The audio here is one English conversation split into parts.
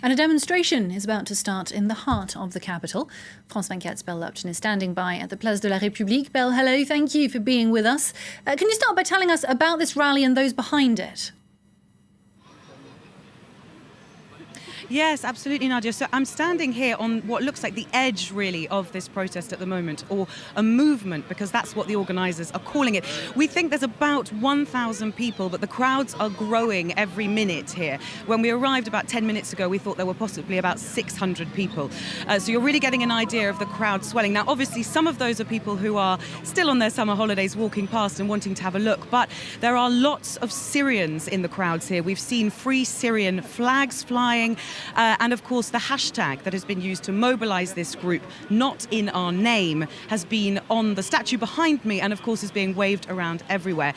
And a demonstration is about to start in the heart of the capital. France 24's Belle Lupton is standing by at the Place de la République. Belle, hello, thank you for being with us. Can you start by telling us about this rally and those behind it? Yes, absolutely, Nadia. So I'm standing here on what looks like the edge, really, of this protest at the moment, or a movement, because that's what the organisers are calling it. We think there's about 1,000 people, but the crowds are growing every minute here. When we arrived about 10 minutes ago, we thought there were possibly about 600 people. So you're really getting an idea of the crowd swelling. Now, obviously, some of those are people who are still on their summer holidays walking past and wanting to have a look, but there are lots of Syrians in the crowds here. We've seen Free Syrian flags flying. And of course, the hashtag that has been used to mobilize this group, Not in Our Name, has been on the statue behind me and of course is being waved around everywhere.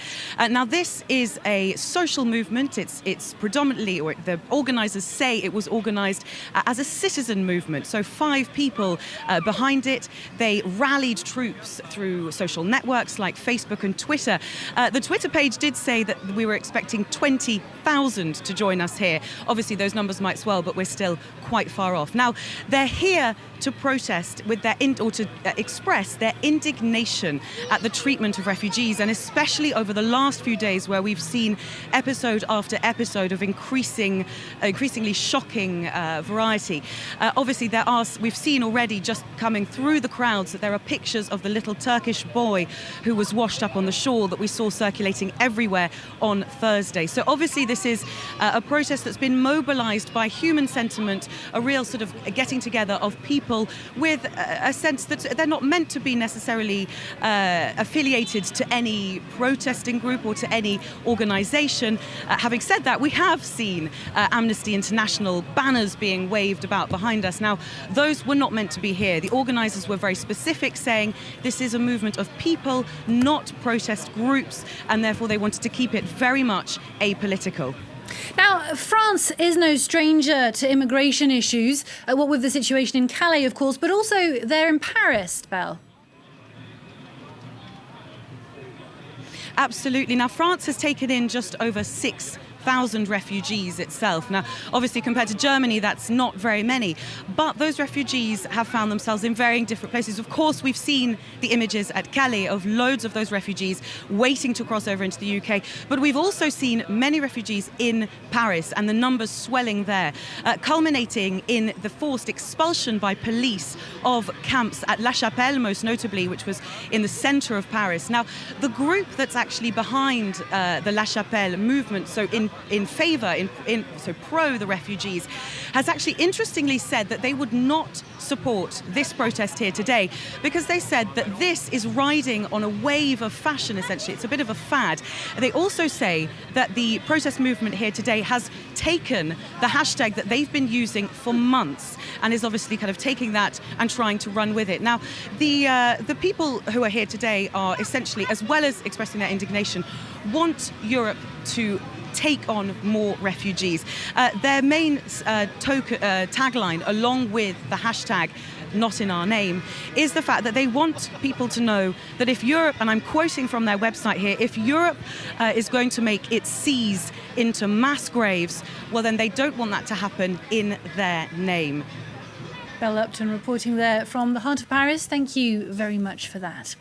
Now, this is a social movement. It's predominantly, or the organizers say it was organized as a citizen movement. So 5 people behind it. They rallied troops through social networks like Facebook and Twitter. The Twitter page did say that we were expecting 20,000 to join us here. Obviously, those numbers might swell, but we're still quite far off. Now, they're here to protest with to express their indignation at the treatment of refugees, and especially over the last few days where we've seen episode after episode of increasingly shocking variety. Obviously, we've seen already, just coming through the crowds, that there are pictures of the little Turkish boy who was washed up on the shore that we saw circulating everywhere on Thursday. So obviously this is a protest that's been mobilized by human sentiment, a real sort of getting together of people with a sense that they're not meant to be necessarily affiliated to any protesting group or to any organization. Having said that, we have seen Amnesty International banners being waved about behind us. Now, those were not meant to be here. The organizers were very specific, saying this is a movement of people, not protest groups, and therefore they wanted to keep it very much apolitical. Now, France is no stranger to immigration issues, what with the situation in Calais, of course, but also there in Paris, Belle. Absolutely. Now, France has taken in just over 6,000 refugees itself. Now, obviously, compared to Germany, that's not very many. But those refugees have found themselves in varying different places. Of course, we've seen the images at Calais of loads of those refugees waiting to cross over into the UK. But we've also seen many refugees in Paris, and the numbers swelling there, culminating in the forced expulsion by police of camps at La Chapelle, most notably, which was in the centre of Paris. Now, the group that's actually behind the La Chapelle movement, so in favour, so pro the refugees, has actually interestingly said that they would not support this protest here today because they said that this is riding on a wave of fashion, essentially. It's a bit of a fad. They also say that the protest movement here today has taken the hashtag that they've been using for months and is obviously kind of taking that and trying to run with it. Now, the people who are here today are essentially, as well as expressing their indignation, want Europe to take on more refugees. Their main tagline, along with the hashtag Not in Our Name, is the fact that they want people to know that if Europe, and I'm quoting from their website here, if Europe is going to make its seas into mass graves, well, then they don't want that to happen in their name. Belle Lupton reporting there from the heart of Paris. Thank you very much for that.